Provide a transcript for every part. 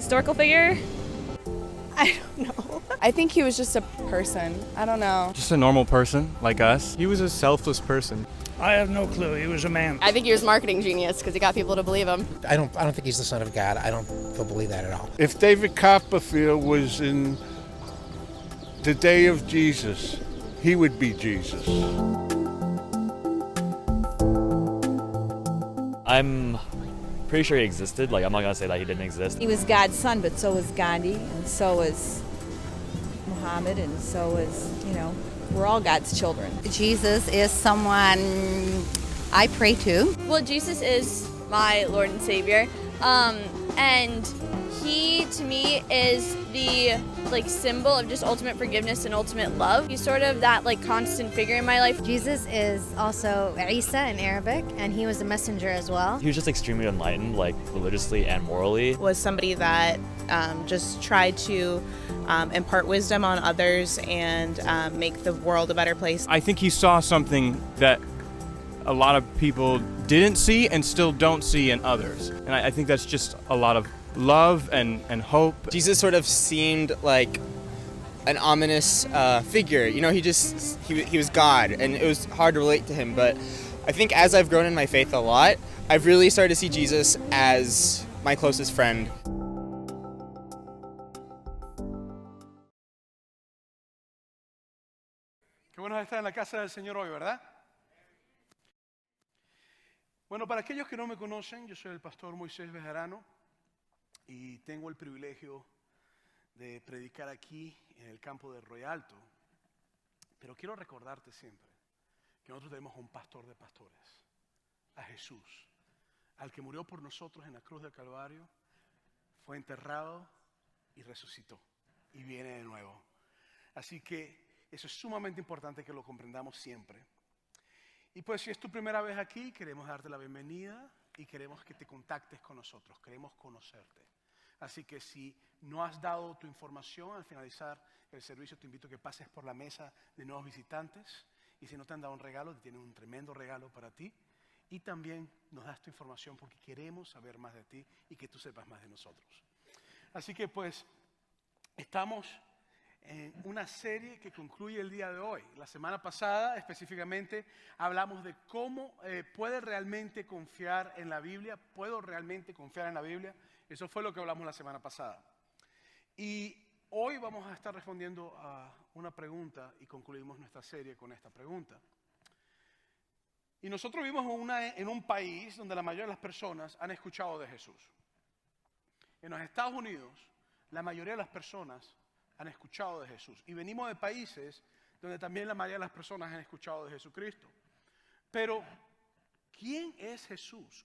Historical figure? I don't know. I think he was just a person. I don't know. Just a normal person like us. He was a selfless person. I have no clue. He was a man. I think he was a marketing genius because he got people to believe him. I don't think he's the son of God. I don't believe that at all. If David Copperfield was in the day of Jesus, he would be Jesus. I'm pretty sure he existed. Like, I'm not gonna say that he didn't exist. He was God's son, but so was Gandhi, and so was Muhammad, and so was, we're all God's children. Jesus is someone I pray to. Well, Jesus is my Lord and Savior. And he, to me, is the symbol of just ultimate forgiveness and ultimate love. He's sort of that constant figure in my life. Jesus is also Isa in Arabic, and he was a messenger as well. He was just extremely enlightened, religiously and morally. Was somebody that just tried to impart wisdom on others and make the world a better place. I think he saw something that a lot of people didn't see and still don't see in others. And I think that's just a lot of love and hope. Jesus sort of seemed like an ominous figure. He was God, and it was hard to relate to him. But I think as I've grown in my faith a lot, I've really started to see Jesus as my closest friend. Qué bueno estar en la casa del Señor hoy, ¿verdad? Bueno, para aquellos que no me conocen, yo soy el pastor Moisés Bejarano y tengo el privilegio de predicar aquí en el campo de Royalto. Pero quiero recordarte siempre que nosotros tenemos un pastor de pastores, a Jesús, al que murió por nosotros en la cruz del Calvario, fue enterrado y resucitó y viene de nuevo. Así que eso es sumamente importante que lo comprendamos siempre. Y pues si es tu primera vez aquí, queremos darte la bienvenida y queremos que te contactes con nosotros, queremos conocerte. Así que si no has dado tu información al finalizar el servicio, te invito a que pases por la mesa de nuevos visitantes. Y si no te han dado un regalo, te tienen un tremendo regalo para ti. Y también nos das tu información porque queremos saber más de ti y que tú sepas más de nosotros. Así que pues estamos en una serie que concluye el día de hoy. La semana pasada específicamente hablamos de cómo puedes realmente confiar en la Biblia. ¿Puedo realmente confiar en la Biblia? Eso fue lo que hablamos la semana pasada. Y hoy vamos a estar respondiendo a una pregunta y concluimos nuestra serie con esta pregunta. Y nosotros vivimos en un país donde la mayoría de las personas han escuchado de Jesús. En los Estados Unidos, la mayoría de las personas han escuchado de Jesús. Y venimos de países donde también la mayoría de las personas han escuchado de Jesucristo. Pero, ¿quién es Jesús?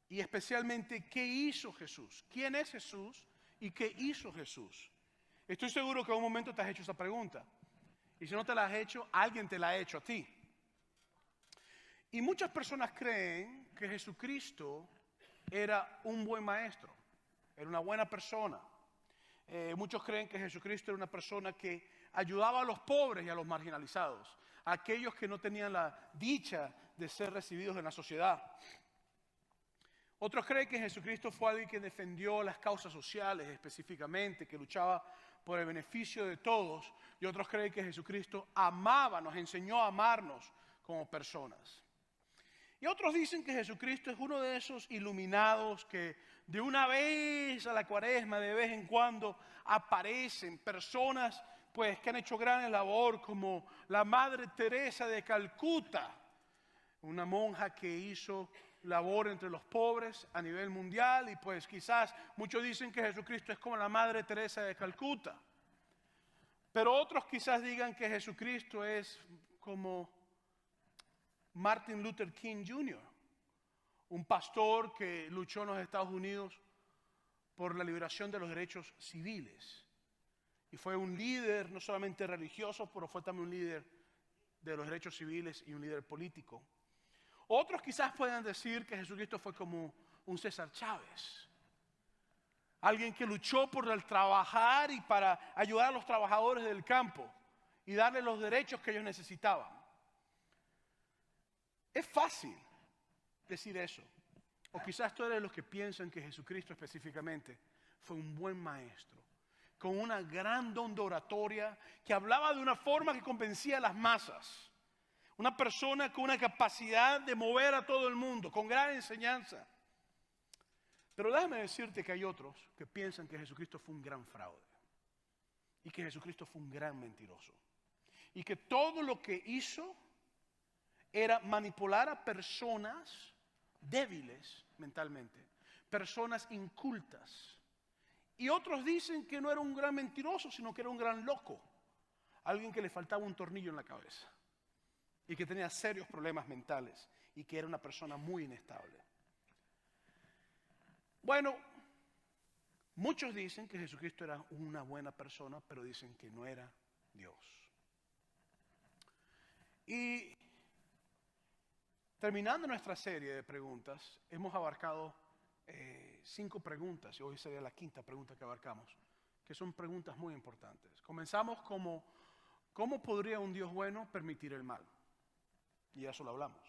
Y especialmente, ¿qué hizo Jesús? ¿Quién es Jesús y qué hizo Jesús? Estoy seguro que en un momento te has hecho esa pregunta. Y si no te la has hecho, alguien te la ha hecho a ti. Y muchas personas creen que Jesucristo era un buen maestro, era una buena persona. Muchos creen que Jesucristo era una persona que ayudaba a los pobres y a los marginalizados, a aquellos que no tenían la dicha de ser recibidos en la sociedad. Otros creen que Jesucristo fue alguien que defendió las causas sociales específicamente, que luchaba por el beneficio de todos. Y otros creen que Jesucristo amaba, nos enseñó a amarnos como personas. Y otros dicen que Jesucristo es uno de esos iluminados que de una vez a la cuaresma, de vez en cuando, aparecen personas pues, que han hecho gran labor, como la Madre Teresa de Calcuta, una monja que hizo labor entre los pobres a nivel mundial. Y pues quizás muchos dicen que Jesucristo es como la Madre Teresa de Calcuta. Pero otros quizás digan que Jesucristo es como Martin Luther King Jr., un pastor que luchó en los Estados Unidos por la liberación de los derechos civiles. Y fue un líder no solamente religioso, pero fue también un líder de los derechos civiles y un líder político. Otros quizás puedan decir que Jesucristo fue como un César Chávez, alguien que luchó por el trabajar y para ayudar a los trabajadores del campo y darles los derechos que ellos necesitaban. Es fácil decir eso. O quizás tú eres de los que piensan que Jesucristo específicamente fue un buen maestro, con una gran don de oratoria, que hablaba de una forma que convencía a las masas. Una persona con una capacidad de mover a todo el mundo, con gran enseñanza. Pero déjame decirte que hay otros que piensan que Jesucristo fue un gran fraude. Y que Jesucristo fue un gran mentiroso. Y que todo lo que hizo era manipular a personas débiles mentalmente, personas incultas. Y otros dicen que no era un gran mentiroso, sino que era un gran loco. Alguien que le faltaba un tornillo en la cabeza. Y que tenía serios problemas mentales. Y que era una persona muy inestable. Bueno, muchos dicen que Jesucristo era una buena persona, pero dicen que no era Dios. Y terminando nuestra serie de preguntas, hemos abarcado 5 preguntas, y hoy sería la 5ª pregunta que abarcamos, que son preguntas muy importantes. Comenzamos como, ¿cómo podría un Dios bueno permitir el mal? Y eso lo hablamos.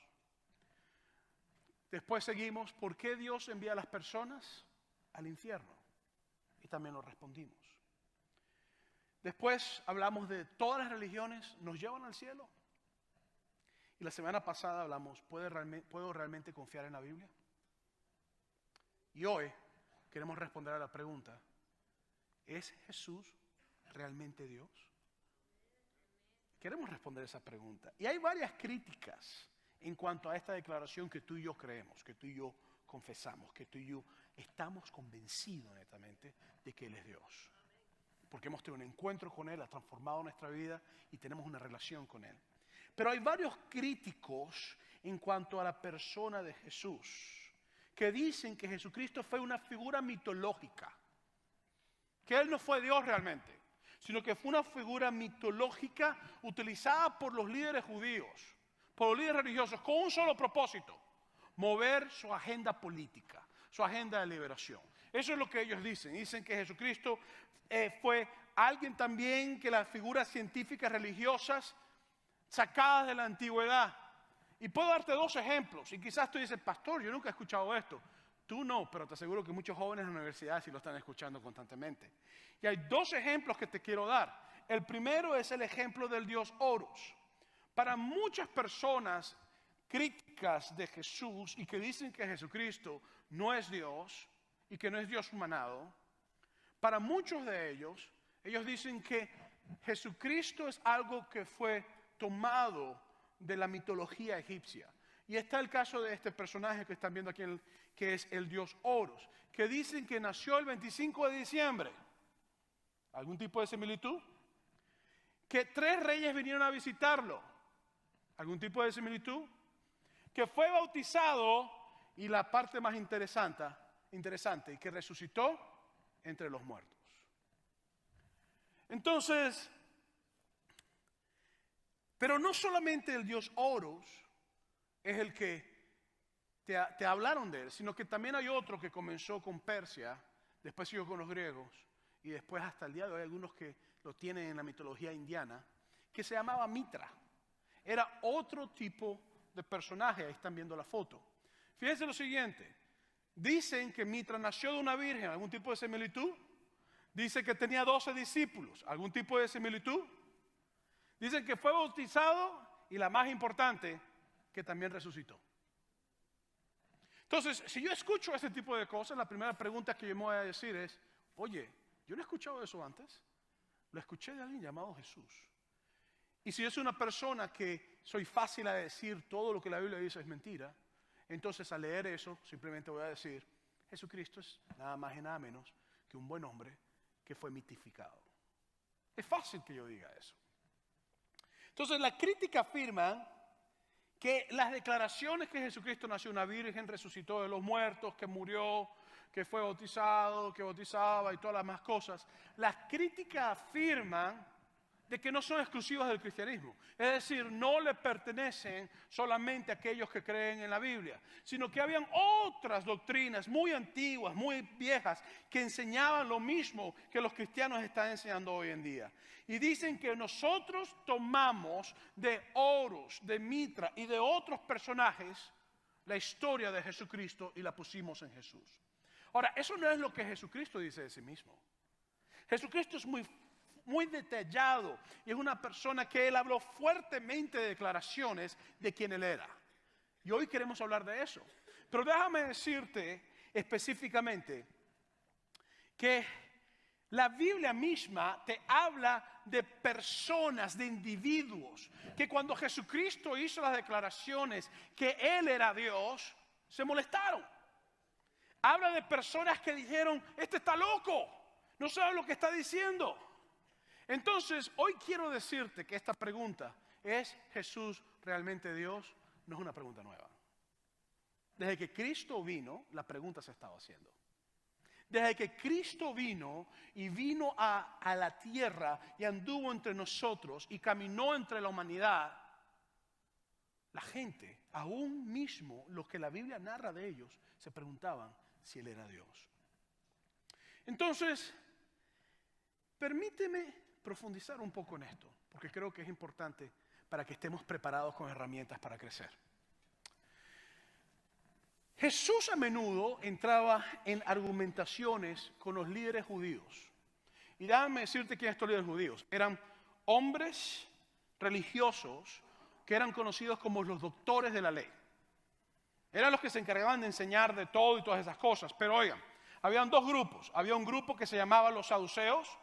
Después seguimos, ¿por qué Dios envía a las personas al infierno? Y también lo respondimos. Después hablamos de todas las religiones nos llevan al cielo. Y la semana pasada hablamos, ¿puedo realmente confiar en la Biblia? Y hoy queremos responder a la pregunta, ¿es Jesús realmente Dios? Queremos responder esa pregunta. Y hay varias críticas en cuanto a esta declaración que tú y yo creemos, que tú y yo confesamos, que tú y yo estamos convencidos netamente de que Él es Dios. Porque hemos tenido un encuentro con Él, ha transformado nuestra vida y tenemos una relación con Él. Pero hay varios críticos en cuanto a la persona de Jesús, que dicen que Jesucristo fue una figura mitológica, que Él no fue Dios realmente, sino que fue una figura mitológica utilizada por los líderes judíos, por los líderes religiosos, con un solo propósito: mover su agenda política, su agenda de liberación. Eso es lo que ellos dicen. Dicen que Jesucristo fue alguien también que las figuras científicas religiosas sacadas de la antigüedad. Y puedo darte 2 ejemplos. Y quizás tú dices, pastor, yo nunca he escuchado esto. Tú no, pero te aseguro que muchos jóvenes en la universidad sí lo están escuchando constantemente. Y hay 2 ejemplos que te quiero dar. El primero es el ejemplo del dios Horus. Para muchas personas críticas de Jesús y que dicen que Jesucristo no es Dios y que no es Dios humanado, para muchos de ellos dicen que Jesucristo es algo que fue tomado de la mitología egipcia. Y está el caso de este personaje que están viendo aquí, que es el dios Horus, que dicen que nació el 25 de diciembre. ¿Algún tipo de similitud? Que 3 reyes vinieron a visitarlo. ¿Algún tipo de similitud? Que fue bautizado, y la parte más interesante, que resucitó entre los muertos. Entonces, pero no solamente el dios Horus es el que te hablaron de él, sino que también hay otro que comenzó con Persia, después siguió con los griegos, y después hasta el día de hoy hay algunos que lo tienen en la mitología indiana, que se llamaba Mitra. Era otro tipo de personaje, ahí están viendo la foto. Fíjense lo siguiente, dicen que Mitra nació de una virgen, ¿algún tipo de similitud? Dice que tenía 12 discípulos, ¿algún tipo de similitud? Dicen que fue bautizado y la más importante, que también resucitó. Entonces, si yo escucho ese tipo de cosas, la primera pregunta que yo me voy a decir es, oye, yo no he escuchado eso antes, lo escuché de alguien llamado Jesús. Y si yo soy una persona que soy fácil a decir todo lo que la Biblia dice es mentira, entonces al leer eso simplemente voy a decir, Jesucristo es nada más y nada menos que un buen hombre que fue mitificado. Es fácil que yo diga eso. Entonces la crítica afirma que las declaraciones que Jesucristo nació una virgen, resucitó de los muertos, que murió, que fue bautizado, que bautizaba y todas las más cosas, las críticas afirman de que no son exclusivas del cristianismo. Es decir, no le pertenecen solamente a aquellos que creen en la Biblia, sino que habían otras doctrinas muy antiguas, muy viejas, que enseñaban lo mismo que los cristianos están enseñando hoy en día. Y dicen que nosotros tomamos de Horus, de Mitra y de otros personajes la historia de Jesucristo y la pusimos en Jesús. Ahora, eso no es lo que Jesucristo dice de sí mismo. Jesucristo es muy detallado y es una persona que él habló fuertemente de declaraciones de quién él era. Y hoy queremos hablar de eso. Pero déjame decirte específicamente que la Biblia misma te habla de personas, de individuos, que cuando Jesucristo hizo las declaraciones que Él era Dios, se molestaron. Habla de personas que dijeron, este está loco, no sabe lo que está diciendo. Entonces, hoy quiero decirte que esta pregunta, ¿es Jesús realmente Dios? No es una pregunta nueva. Desde que Cristo vino, la pregunta se estaba haciendo. Desde que Cristo vino y vino a la tierra y anduvo entre nosotros y caminó entre la humanidad, la gente, aún mismo los que la Biblia narra de ellos, se preguntaban si Él era Dios. Entonces, permíteme profundizar un poco en esto, porque creo que es importante para que estemos preparados con herramientas para crecer. Jesús a menudo entraba en argumentaciones con los líderes judíos. Y déjame decirte quiénes estos líderes judíos. Eran hombres religiosos que eran conocidos como los doctores de la ley. Eran los que se encargaban de enseñar de todo y todas esas cosas. Pero oigan, habían dos grupos. Había un grupo que se llamaba los saduceos,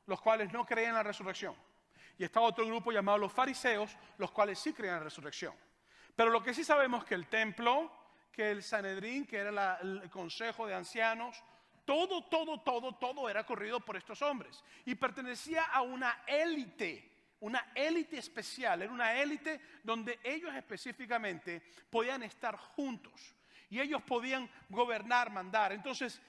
los cuales no creían en la resurrección. Y estaba otro grupo llamado los fariseos, los cuales sí creían en la resurrección. Pero lo que sí sabemos es que el templo, que el Sanedrín, que era el consejo de ancianos, todo era corrido por estos hombres. Y pertenecía a una élite especial. Era una élite donde ellos específicamente podían estar juntos. Y ellos podían gobernar, mandar. Entonces,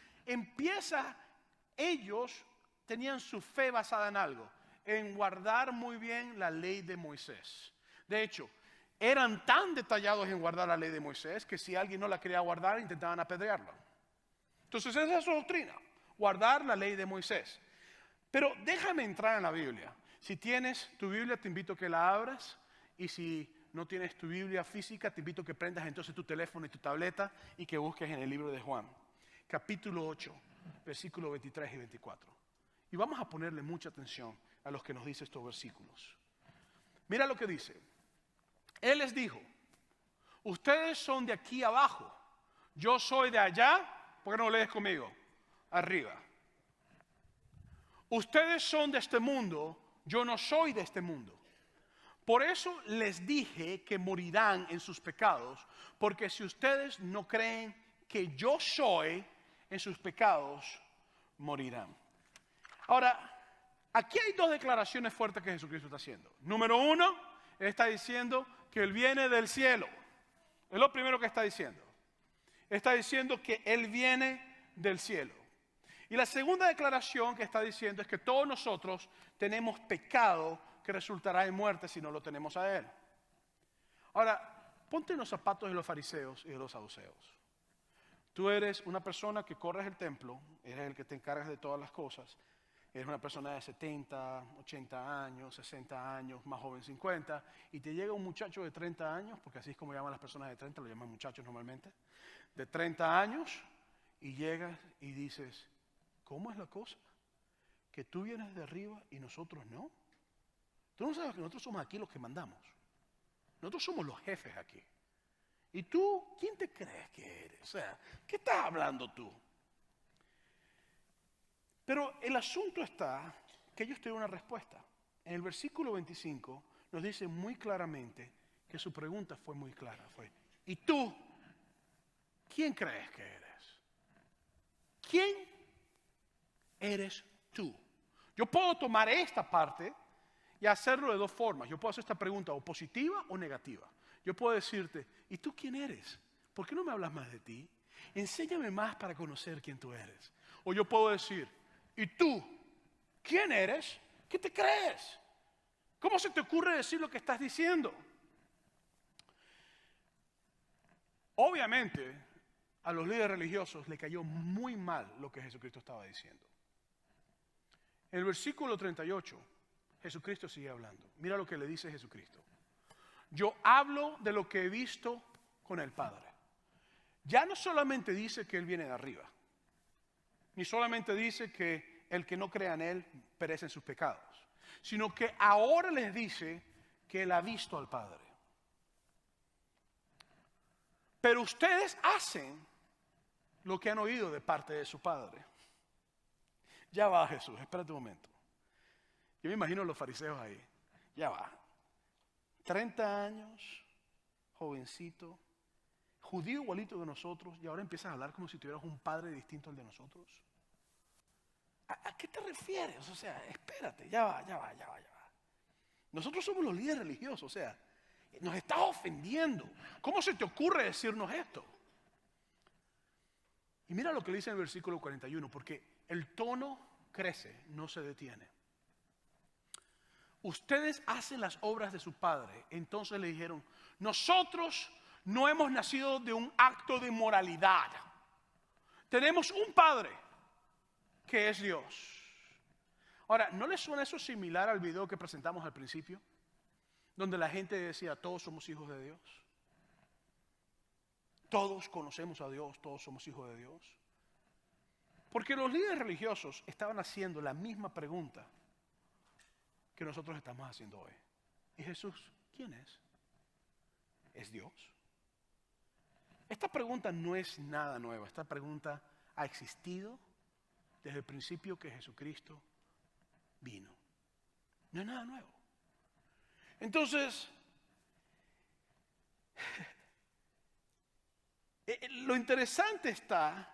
ellos tenían su fe basada en algo, en guardar muy bien la ley de Moisés. De hecho, eran tan detallados en guardar la ley de Moisés que si alguien no la quería guardar, intentaban apedrearlo. Entonces esa es su doctrina, guardar la ley de Moisés. Pero déjame entrar en la Biblia. Si tienes tu Biblia, te invito a que la abras. Y si no tienes tu Biblia física, te invito a que prendas entonces tu teléfono y tu tableta y que busques en el libro de Juan, capítulo 8, versículos 23 y 24. Y vamos a ponerle mucha atención a los que nos dice estos versículos. Mira lo que dice. Él les dijo, ustedes son de aquí abajo, yo soy de allá, ¿por qué no lees conmigo? Arriba. Ustedes son de este mundo, yo no soy de este mundo. Por eso les dije que morirán en sus pecados, porque si ustedes no creen que yo soy, en sus pecados morirán. Ahora, aquí hay dos declaraciones fuertes que Jesucristo está haciendo. Número uno, Él está diciendo que Él viene del cielo. Es lo primero que está diciendo. Está diciendo que Él viene del cielo. Y la segunda declaración que está diciendo es que todos nosotros tenemos pecado que resultará en muerte si no lo tenemos a Él. Ahora, ponte en los zapatos de los fariseos y de los saduceos. Tú eres una persona que corres el templo, eres el que te encargas de todas las cosas. Eres una persona de 70, 80 años, 60 años, más joven 50, y te llega un muchacho de 30 años, porque así es como llaman las personas de 30, lo llaman muchachos normalmente, de 30 años, y llegas y dices, ¿cómo es la cosa? Que tú vienes de arriba y nosotros no. Tú no sabes que nosotros somos aquí los que mandamos. Nosotros somos los jefes aquí. ¿Y tú, quién te crees que eres? O sea, ¿qué estás hablando tú? Pero el asunto está que ellos tienen una respuesta. En el versículo 25 nos dice muy claramente que su pregunta fue muy clara. Fue, ¿y tú? ¿Quién crees que eres? ¿Quién eres tú? Yo puedo tomar esta parte y hacerlo de dos formas. Yo puedo hacer esta pregunta o positiva o negativa. Yo puedo decirte, ¿y tú quién eres? ¿Por qué no me hablas más de ti? Enséñame más para conocer quién tú eres. O yo puedo decir, ¿y tú? ¿Quién eres? ¿Qué te crees? ¿Cómo se te ocurre decir lo que estás diciendo? Obviamente, a los líderes religiosos le cayó muy mal lo que Jesucristo estaba diciendo. En el versículo 38, Jesucristo sigue hablando. Mira lo que le dice Jesucristo. Yo hablo de lo que he visto con el Padre. ya no solamente dice que Él viene de arriba, ni solamente dice que el que no crea en Él perece en sus pecados, sino que ahora les dice que Él ha visto al Padre. Pero ustedes hacen lo que han oído de parte de su Padre. Ya va, Jesús, espérate un momento. Yo me imagino a los fariseos ahí. Ya va. 30 años, jovencito, judío igualito que nosotros, y ahora empiezas a hablar como si tuvieras un padre distinto al de nosotros. ¿A qué te refieres? O sea, espérate, ya va. Nosotros somos los líderes religiosos, o sea, nos estás ofendiendo. ¿Cómo se te ocurre decirnos esto? Y mira lo que dice en el versículo 41, porque el tono crece, no se detiene. Ustedes hacen las obras de su padre. Entonces le dijeron, nosotros no hemos nacido de un acto de moralidad. Tenemos un padre que es Dios. Ahora, ¿no les suena eso similar al video que presentamos al principio? Donde la gente decía, todos somos hijos de Dios. Todos conocemos a Dios, todos somos hijos de Dios. Porque los líderes religiosos estaban haciendo la misma pregunta que nosotros estamos haciendo hoy. ¿Y Jesús quién es? ¿Es Dios? Esta pregunta no es nada nueva. Esta pregunta ha existido desde el principio que Jesucristo vino. No es nada nuevo. Entonces, lo interesante está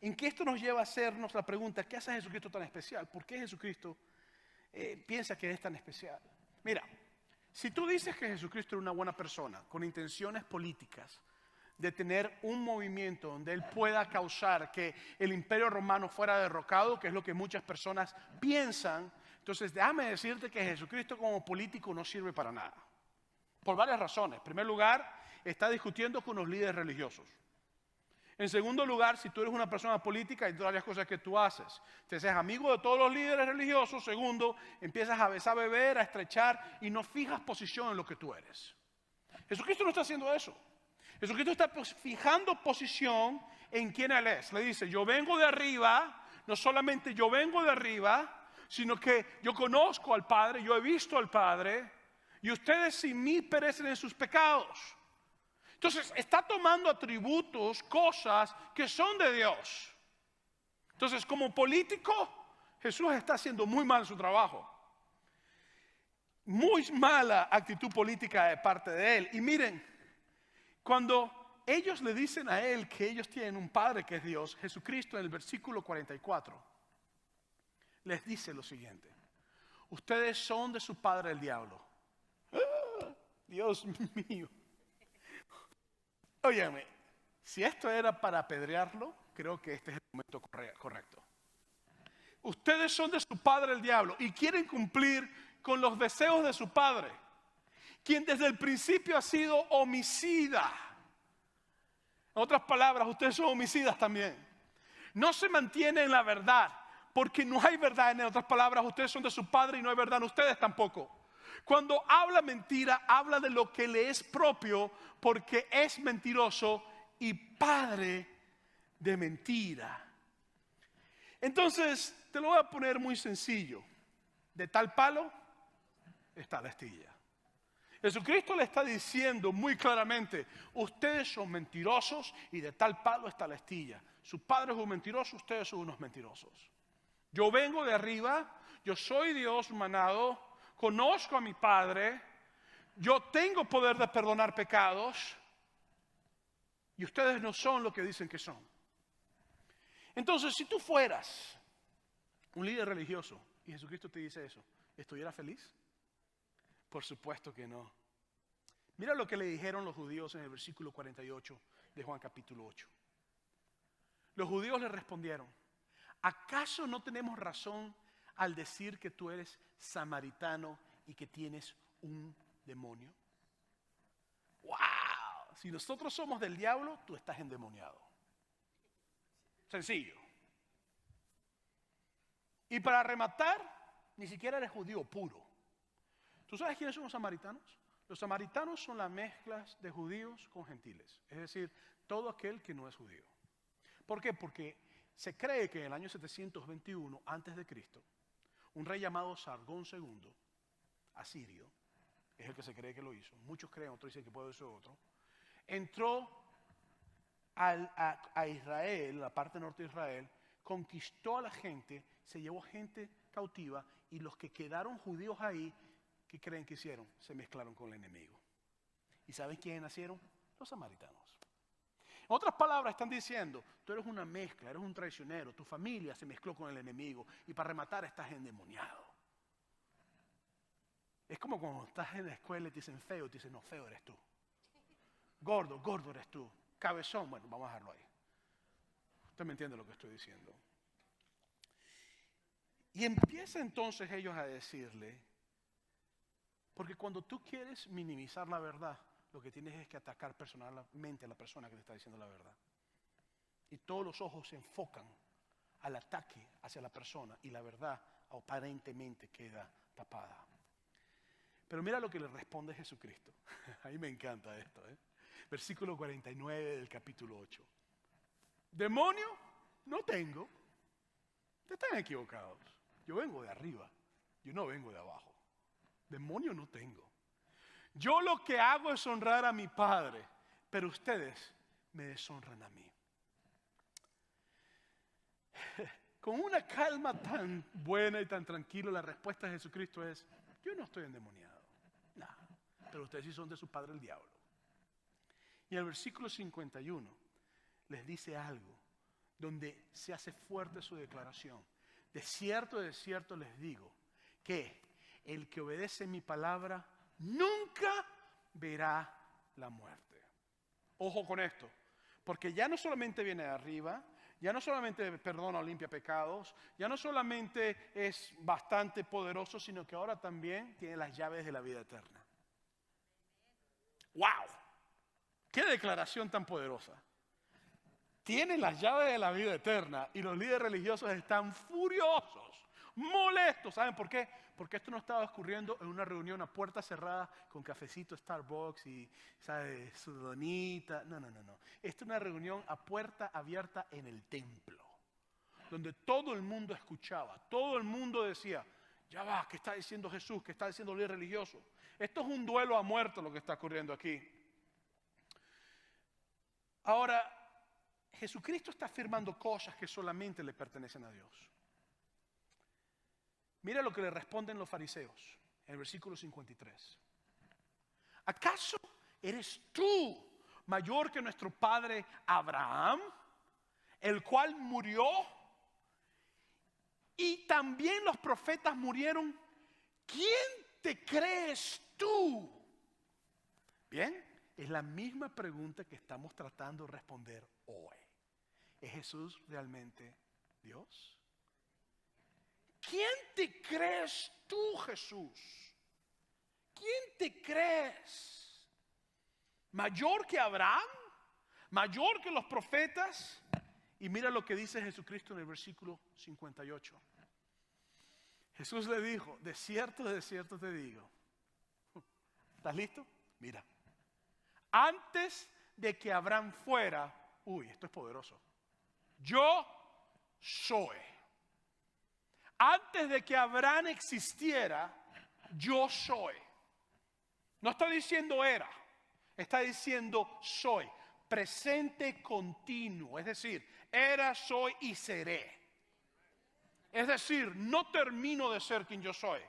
en que esto nos lleva a hacernos la pregunta, ¿qué hace Jesucristo tan especial? ¿Por qué Jesucristo piensa que es tan especial? Mira, si tú dices que Jesucristo era una buena persona, con intenciones políticas, de tener un movimiento donde Él pueda causar que el imperio romano fuera derrocado, que es lo que muchas personas piensan, entonces déjame decirte que Jesucristo como político no sirve para nada. Por varias razones. En primer lugar, está discutiendo con los líderes religiosos. En segundo lugar, si tú eres una persona política, hay varias cosas que tú haces. Te haces amigo de todos los líderes religiosos. Segundo, empiezas a besar, a beber, a estrechar y no fijas posición en lo que tú eres. Jesucristo no está haciendo eso. Jesucristo está fijando posición en quién Él es. Le dice, yo vengo de arriba, no solamente yo vengo de arriba, sino que yo conozco al Padre, yo he visto al Padre, y ustedes sin mí perecen en sus pecados. Entonces está tomando atributos, cosas que son de Dios. Entonces como político, Jesús está haciendo muy mal su trabajo. Muy mala actitud política de parte de Él. Y miren, cuando ellos le dicen a Él que ellos tienen un Padre que es Dios, Jesucristo en el versículo 44 les dice lo siguiente: ustedes son de su padre el diablo. ¡Ah! Dios mío. Óyeme, si esto era para apedrearlo, creo que este es el momento correcto. Ustedes son de su padre el diablo y quieren cumplir con los deseos de su padre, quien desde el principio ha sido homicida. En otras palabras, ustedes son homicidas también. No se mantienen en la verdad, porque no hay verdad en él. En otras palabras, ustedes son de su padre y no hay verdad en ustedes tampoco. Cuando habla mentira, habla de lo que le es propio, porque es mentiroso y padre de mentira. Entonces, te lo voy a poner muy sencillo. De tal palo está la astilla. Jesucristo le está diciendo muy claramente, ustedes son mentirosos y de tal palo está la astilla. Su padre es un mentiroso, ustedes son unos mentirosos. Yo vengo de arriba, yo soy Dios manado, conozco a mi Padre, yo tengo poder de perdonar pecados y ustedes no son lo que dicen que son. Entonces, si tú fueras un líder religioso y Jesucristo te dice eso, ¿estuvieras feliz? Por supuesto que no. Mira lo que le dijeron los judíos en el versículo 48 de Juan capítulo 8. Los judíos le respondieron, ¿acaso no tenemos razón al decir que tú eres samaritano y que tienes un demonio? ¡Wow! Si nosotros somos del diablo, tú estás endemoniado. Sencillo. Y para rematar, ni siquiera eres judío puro. ¿Tú sabes quiénes son los samaritanos? Los samaritanos son las mezclas de judíos con gentiles. Es decir, todo aquel que no es judío. ¿Por qué? Porque se cree que en el año 721 antes de Cristo, un rey llamado Sargón II, asirio, es el que se cree que lo hizo, muchos creen, otros dicen que puede ser otro, entró a Israel, la parte norte de Israel, conquistó a la gente, se llevó gente cautiva y los que quedaron judíos ahí, ¿qué creen que hicieron? Se mezclaron con el enemigo. ¿Y saben quiénes nacieron? Los samaritanos. En otras palabras, están diciendo, tú eres una mezcla, eres un traicionero, tu familia se mezcló con el enemigo y para rematar estás endemoniado. Es como cuando estás en la escuela y te dicen feo, te dicen no, feo eres tú. Gordo, gordo eres tú. Cabezón, bueno, vamos a dejarlo ahí. Usted me entiende lo que estoy diciendo. Y empieza entonces ellos a decirle, porque cuando tú quieres minimizar la verdad, lo que tienes es que atacar personalmente a la persona que te está diciendo la verdad. Y todos los ojos se enfocan al ataque hacia la persona y la verdad aparentemente queda tapada. Pero mira lo que le responde Jesucristo. A mí me encanta esto. Versículo 49 del capítulo 8. Demonio no tengo. Ustedes están equivocados. Yo vengo de arriba. Yo no vengo de abajo. Demonio no tengo. Yo lo que hago es honrar a mi Padre, pero ustedes me deshonran a mí. Con una calma tan buena y tan tranquila, la respuesta de Jesucristo es, yo no estoy endemoniado. No, pero ustedes sí son de su padre el diablo. Y en el versículo 51 les dice algo donde se hace fuerte su declaración. De cierto les digo que el que obedece mi palabra nunca verá la muerte. Ojo con esto, porque ya no solamente viene de arriba, ya no solamente perdona o limpia pecados, ya no solamente es bastante poderoso, sino que ahora también tiene las llaves de la vida eterna. ¡Wow! ¡Qué declaración tan poderosa! Tiene las llaves de la vida eterna y los líderes religiosos están furiosos, molestos. ¿Saben por qué? Porque esto no estaba ocurriendo en una reunión a puerta cerrada con cafecito Starbucks y, ¿sabes?, su donita. No. Esto es una reunión a puerta abierta en el templo, donde todo el mundo escuchaba, todo el mundo decía, ya va, ¿qué está diciendo Jesús? ¿Qué está diciendo el líder religioso? Esto es un duelo a muerte lo que está ocurriendo aquí. Ahora, Jesucristo está afirmando cosas que solamente le pertenecen a Dios. Mira lo que le responden los fariseos en el versículo 53. ¿Acaso eres tú mayor que nuestro padre Abraham, el cual murió? Y también los profetas murieron. ¿Quién te crees tú? Bien, es la misma pregunta que estamos tratando de responder hoy. ¿Es Jesús realmente Dios? ¿Quién te crees tú, Jesús? ¿Quién te crees? ¿Mayor que Abraham? ¿Mayor que los profetas? Y mira lo que dice Jesucristo en el versículo 58. Jesús le dijo, de cierto te digo. ¿Estás listo? Mira. Antes de que Abraham fuera, esto es poderoso. Yo soy. Antes de que Abraham existiera, yo soy. No está diciendo era, está diciendo soy. Presente continuo, es decir, era, soy y seré. Es decir, no termino de ser quien yo soy.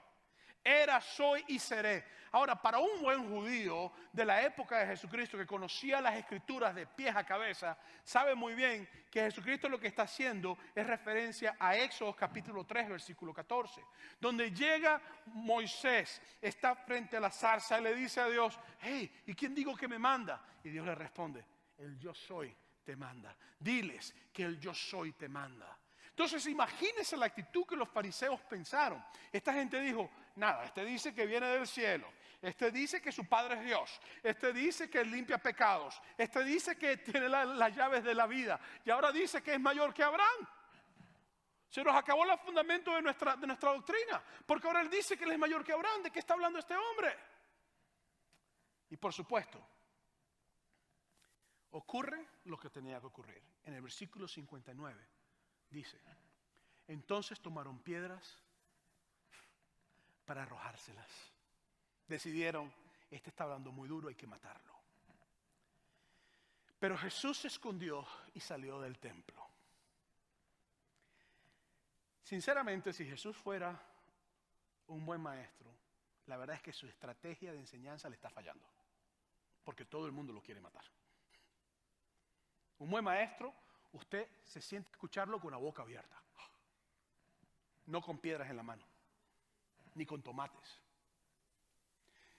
Era, soy y seré. Ahora, para un buen judío de la época de Jesucristo que conocía las escrituras de pies a cabeza, sabe muy bien que Jesucristo lo que está haciendo es referencia a Éxodo capítulo 3, versículo 14, donde llega Moisés, está frente a la zarza y le dice a Dios, hey, ¿y quién digo que me manda? Y Dios le responde, el yo soy te manda. Diles que el yo soy te manda. Entonces imagínense la actitud que los fariseos pensaron. Esta gente dijo, nada, este dice que viene del cielo, este dice que su padre es Dios, este dice que limpia pecados, este dice que tiene las llaves de la vida y ahora dice que es mayor que Abraham. Se nos acabó el fundamento de nuestra doctrina, porque ahora él dice que él es mayor que Abraham. ¿De qué está hablando este hombre? Y por supuesto, ocurre lo que tenía que ocurrir. En el versículo 59 dice, entonces tomaron piedras para arrojárselas. Decidieron, este está hablando muy duro, hay que matarlo. Pero Jesús se escondió y salió del templo. Sinceramente, si Jesús fuera un buen maestro, la verdad es que su estrategia de enseñanza le está fallando, porque todo el mundo lo quiere matar. Un buen maestro, usted se siente a escucharlo con la boca abierta, no con piedras en la mano, ni con tomates.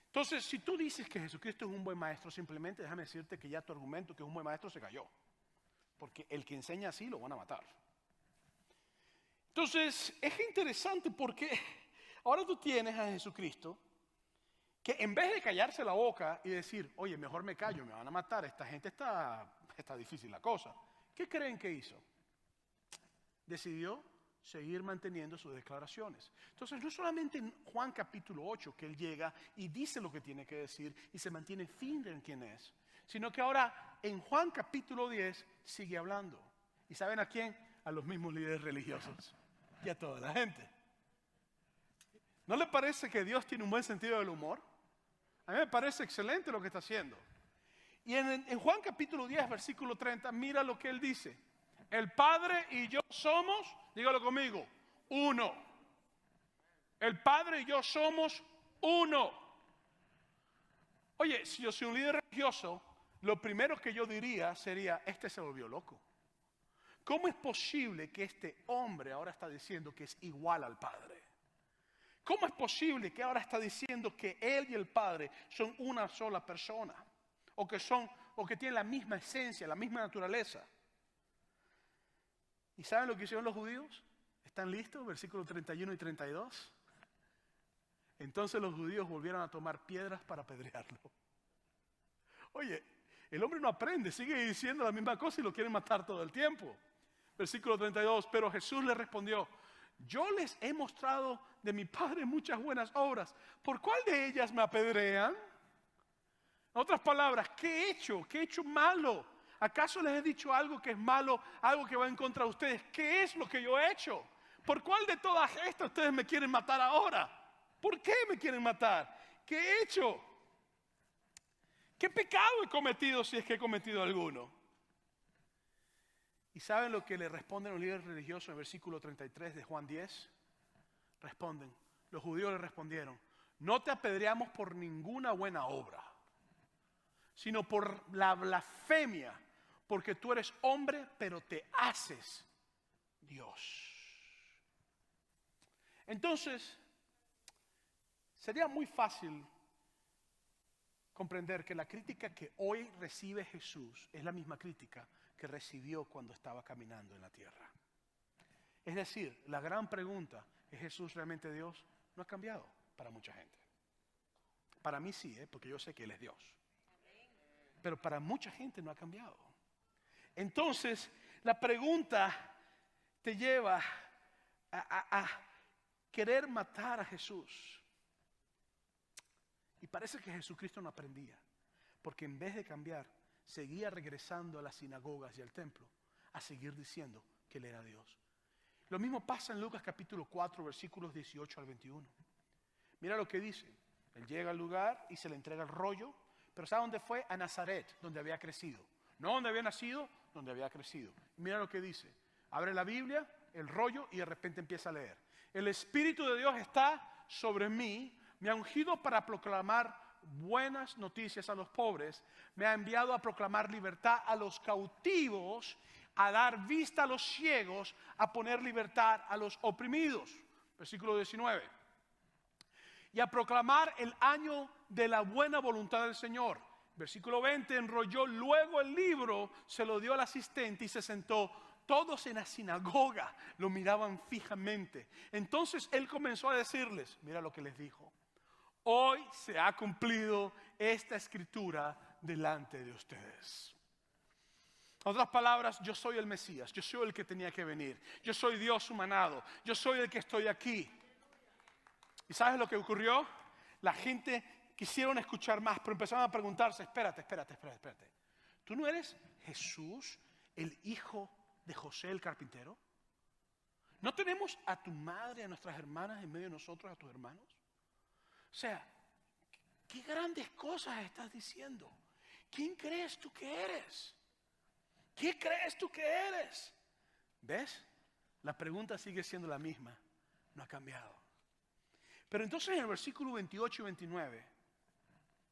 Entonces, si tú dices que Jesucristo es un buen maestro, simplemente déjame decirte que ya tu argumento que es un buen maestro se cayó, porque el que enseña así lo van a matar. Entonces, es interesante porque ahora tú tienes a Jesucristo que en vez de callarse la boca y decir, oye, mejor me callo, me van a matar, esta gente está difícil la cosa. ¿Qué creen que hizo? Decidió seguir manteniendo sus declaraciones. Entonces, no solamente en Juan capítulo 8 que él llega y dice lo que tiene que decir y se mantiene firme en quién es, sino que ahora en Juan capítulo 10 sigue hablando. ¿Y saben a quién? A los mismos líderes religiosos y a toda la gente. ¿No le parece que Dios tiene un buen sentido del humor? A mí me parece excelente lo que está haciendo. Y en Juan capítulo 10, versículo 30, mira lo que él dice. El Padre y yo somos, dígalo conmigo, uno. El Padre y yo somos uno. Oye, si yo soy un líder religioso, lo primero que yo diría sería, este se volvió loco. ¿Cómo es posible que este hombre ahora está diciendo que es igual al Padre? ¿Cómo es posible que ahora está diciendo que él y el Padre son una sola persona? O que tienen la misma esencia, la misma naturaleza. ¿Y saben lo que hicieron los judíos? ¿Están listos? Versículos 31 y 32. Entonces los judíos volvieron a tomar piedras para apedrearlo. Oye, el hombre no aprende, sigue diciendo la misma cosa y lo quieren matar todo el tiempo. Versículo 32, pero Jesús le respondió, yo les he mostrado de mi Padre muchas buenas obras. ¿Por cuál de ellas me apedrean? En otras palabras, ¿qué he hecho? ¿Qué he hecho malo? ¿Acaso les he dicho algo que es malo, algo que va en contra de ustedes? ¿Qué es lo que yo he hecho? ¿Por cuál de todas estas ustedes me quieren matar ahora? ¿Por qué me quieren matar? ¿Qué he hecho? ¿Qué pecado he cometido si es que he cometido alguno? ¿Y saben lo que le responden los líderes religiosos en el versículo 33 de Juan 10? Responden, los judíos le respondieron, no te apedreamos por ninguna buena obra, sino por la blasfemia, porque tú eres hombre, pero te haces Dios. Entonces, sería muy fácil comprender que la crítica que hoy recibe Jesús es la misma crítica que recibió cuando estaba caminando en la tierra. Es decir, la gran pregunta, ¿es Jesús realmente Dios? No ha cambiado para mucha gente. Para mí sí, porque yo sé que Él es Dios. Pero para mucha gente no ha cambiado. Entonces, la pregunta te lleva a querer matar a Jesús. Y parece que Jesucristo no aprendía, porque en vez de cambiar, seguía regresando a las sinagogas y al templo a seguir diciendo que Él era Dios. Lo mismo pasa en Lucas capítulo 4, versículos 18 al 21. Mira lo que dice. Él llega al lugar y se le entrega el rollo, pero ¿sabe dónde fue? A Nazaret, donde había crecido. No donde había nacido, donde había crecido. Y mira lo que dice. Abre la Biblia, el rollo, y de repente empieza a leer. El Espíritu de Dios está sobre mí, me ha ungido para proclamar buenas noticias a los pobres, me ha enviado a proclamar libertad a los cautivos, a dar vista a los ciegos, a poner libertad a los oprimidos. Versículo 19. Y a proclamar el año de la buena voluntad del Señor. Versículo 20, enrolló luego el libro, se lo dio al asistente y se sentó. Todos en la sinagoga lo miraban fijamente. Entonces él comenzó a decirles, mira lo que les dijo. Hoy se ha cumplido esta escritura delante de ustedes. En otras palabras, yo soy el Mesías, yo soy el que tenía que venir. Yo soy Dios humanado, yo soy el que estoy aquí. ¿Y sabes lo que ocurrió? La gente quisieron escuchar más, pero empezaron a preguntarse, espérate. ¿Tú no eres Jesús, el hijo de José el carpintero? ¿No tenemos a tu madre, a nuestras hermanas en medio de nosotros, a tus hermanos? O sea, ¿qué grandes cosas estás diciendo? ¿Quién crees tú que eres? ¿Qué crees tú que eres? ¿Ves? La pregunta sigue siendo la misma, no ha cambiado. Pero entonces en el versículo 28 y 29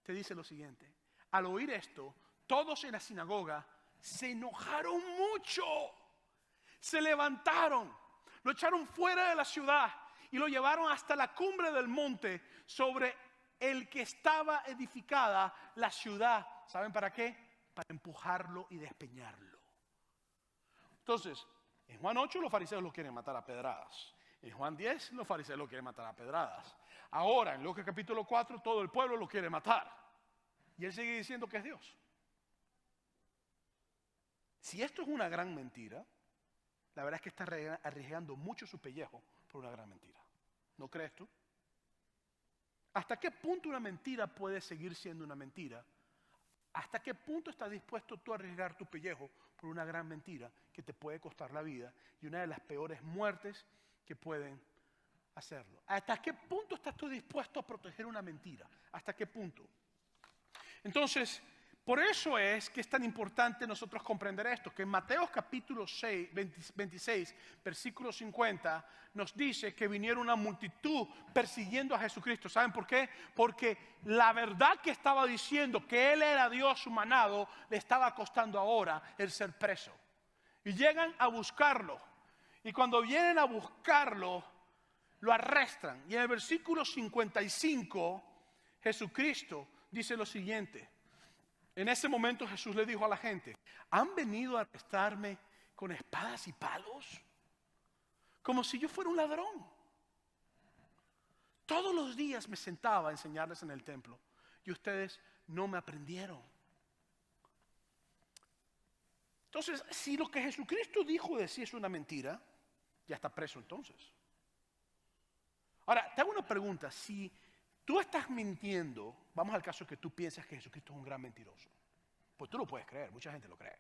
te dice lo siguiente: al oír esto, todos en la sinagoga se enojaron mucho, se levantaron, lo echaron fuera de la ciudad y lo llevaron hasta la cumbre del monte sobre el que estaba edificada la ciudad. ¿Saben para qué? Para empujarlo y despeñarlo. Entonces, en Juan 8 los fariseos lo quieren matar a pedradas. En Juan 10 los fariseos lo quieren matar a pedradas. Ahora, en Lucas capítulo 4, todo el pueblo lo quiere matar. Y él sigue diciendo que es Dios. Si esto es una gran mentira, la verdad es que está arriesgando mucho su pellejo por una gran mentira. ¿No crees tú? ¿Hasta qué punto una mentira puede seguir siendo una mentira? ¿Hasta qué punto estás dispuesto tú a arriesgar tu pellejo por una gran mentira que te puede costar la vida y una de las peores muertes que pueden hacerlo? ¿Hasta qué punto estás tú dispuesto a proteger una mentira? ¿Hasta qué punto? Entonces, por eso es que es tan importante nosotros comprender esto, que en Mateo capítulo 26, versículo 50, nos dice que vinieron una multitud persiguiendo a Jesucristo. ¿Saben por qué? Porque la verdad que estaba diciendo que Él era Dios humanado, le estaba costando ahora el ser preso. Y llegan a buscarlo. Y cuando vienen a buscarlo, lo arrestan. Y en el versículo 55, Jesucristo dice lo siguiente: en ese momento Jesús le dijo a la gente: ¿han venido a arrestarme con espadas y palos? Como si yo fuera un ladrón. Todos los días me sentaba a enseñarles en el templo y ustedes no me aprendieron. Entonces, si lo que Jesucristo dijo de sí es una mentira, ya está preso entonces. Ahora, te hago una pregunta. Si tú estás mintiendo, vamos al caso que tú piensas que Jesucristo es un gran mentiroso. Pues tú lo puedes creer, mucha gente lo cree.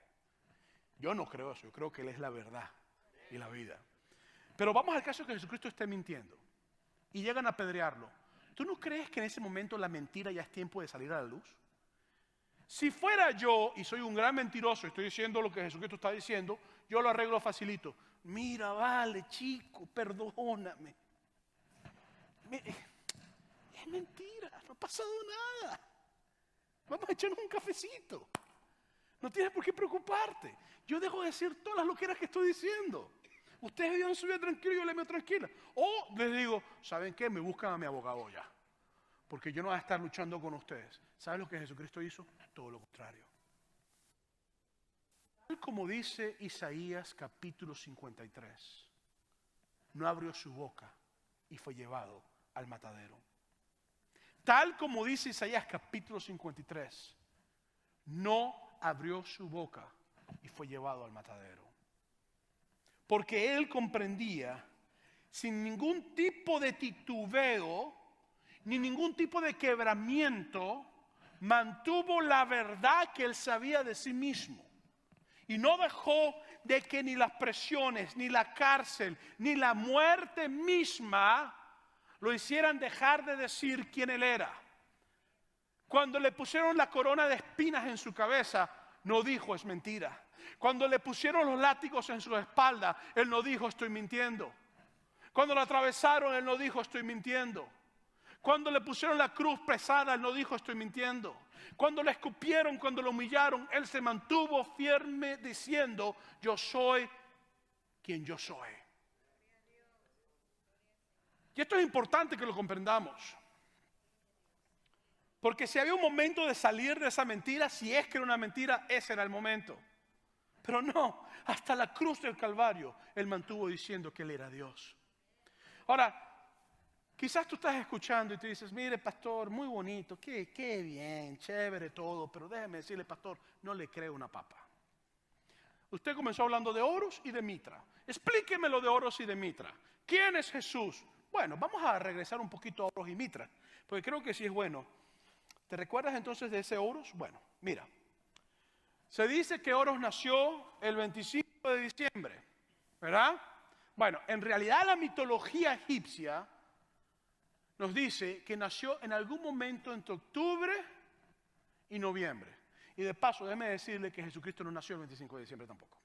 Yo no creo eso, yo creo que Él es la verdad y la vida. Pero vamos al caso que Jesucristo esté mintiendo y llegan a apedrearlo. ¿Tú no crees que en ese momento la mentira ya es tiempo de salir a la luz? Si fuera yo y soy un gran mentiroso y estoy diciendo lo que Jesucristo está diciendo, yo lo arreglo facilito. Mira, vale, chico, perdóname. Es mentira, no ha pasado nada. Vamos a echarnos un cafecito. No tienes por qué preocuparte. Yo dejo de decir todas las loqueras que estoy diciendo. Ustedes viven su vida tranquilo y yo le meto tranquila. O les digo, ¿saben qué? Me buscan a mi abogado ya. Porque yo no voy a estar luchando con ustedes. ¿Saben lo que Jesucristo hizo? Todo lo contrario. Tal como dice Isaías capítulo 53, no abrió su boca y fue llevado al matadero. Tal como dice Isaías capítulo 53, no abrió su boca y fue llevado al matadero. Porque Él comprendía, sin ningún tipo de titubeo, ni ningún tipo de quebramiento, mantuvo la verdad que Él sabía de sí mismo. Y no dejó de que ni las presiones, ni la cárcel, ni la muerte misma lo hicieran dejar de decir quién Él era. Cuando le pusieron la corona de espinas en su cabeza, no dijo es mentira. Cuando le pusieron los látigos en su espalda, Él no dijo estoy mintiendo. Cuando lo atravesaron, Él no dijo estoy mintiendo. Cuando le pusieron la cruz pesada, Él no dijo estoy mintiendo. Cuando le escupieron, cuando lo humillaron, Él se mantuvo firme diciendo yo soy quien yo soy. Y esto es importante que lo comprendamos. Porque si había un momento de salir de esa mentira, si es que era una mentira, ese era el momento. Pero no, hasta la cruz del Calvario, Él mantuvo diciendo que Él era Dios. Ahora, quizás tú estás escuchando y te dices, mire pastor, muy bonito, qué bien, chévere todo, pero déjeme decirle pastor, no le creo una papa. Usted comenzó hablando de Horus y de Mitra. Explíqueme lo de Horus y de Mitra. ¿Quién es Jesús? Bueno, vamos a regresar un poquito a Horus y Mitra, porque creo que sí es bueno. ¿Te recuerdas entonces de ese Horus? Bueno, mira, Se dice que Horus nació el 25 de diciembre, ¿verdad? Bueno, en realidad la mitología egipcia nos dice que nació en algún momento entre octubre y noviembre. Y de paso, déjeme decirle que Jesucristo no nació el 25 de diciembre tampoco.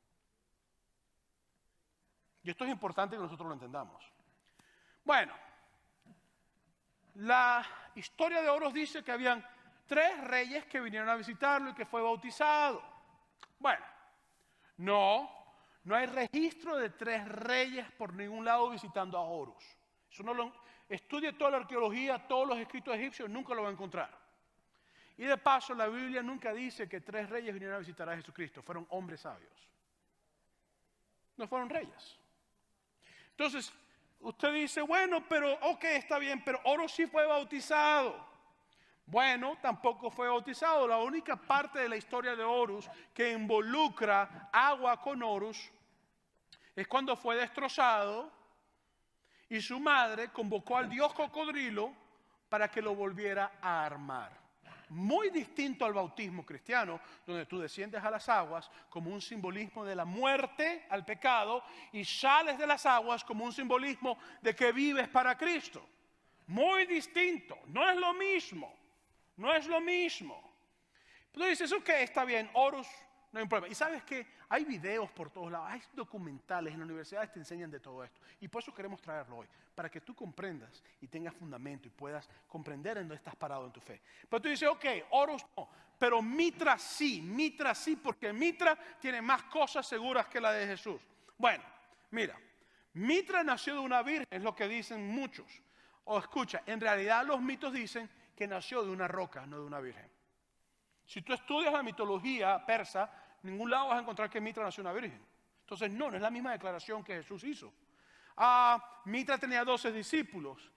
Y esto es importante que nosotros lo entendamos. Bueno, la historia de Horus dice que habían 3 reyes que vinieron a visitarlo y que fue bautizado. Bueno, no hay registro de 3 reyes por ningún lado visitando a Horus. Eso estudie toda la arqueología, todos los escritos egipcios, nunca lo va a encontrar. Y de paso, la Biblia nunca dice que 3 reyes vinieron a visitar a Jesucristo. Fueron hombres sabios. No fueron reyes. Entonces, usted dice, bueno, pero ok, está bien, pero Horus sí fue bautizado. Bueno, tampoco fue bautizado. La única parte de la historia de Horus que involucra agua con Horus es cuando fue destrozado y su madre convocó al dios cocodrilo para que lo volviera a armar. Muy distinto al bautismo cristiano, donde tú desciendes a las aguas como un simbolismo de la muerte al pecado y sales de las aguas como un simbolismo de que vives para Cristo. Muy distinto, no es lo mismo. No es lo mismo. Pero tú dices, ok, está bien, Horus, no hay un problema. Y sabes que hay videos por todos lados, hay documentales, en las universidades te enseñan de todo esto. Y por eso queremos traerlo hoy, para que tú comprendas y tengas fundamento y puedas comprender en dónde estás parado en tu fe. Pero tú dices, ok, Horus no, pero Mitra sí, porque Mitra tiene más cosas seguras que la de Jesús. Bueno, mira, Mitra nació de una virgen, es lo que dicen muchos. O escucha, en realidad los mitos dicen que nació de una roca, no de una virgen. Si tú estudias la mitología persa, en ningún lado vas a encontrar que Mitra nació de una virgen. Entonces no es la misma declaración que Jesús hizo. Mitra tenía 12 discípulos.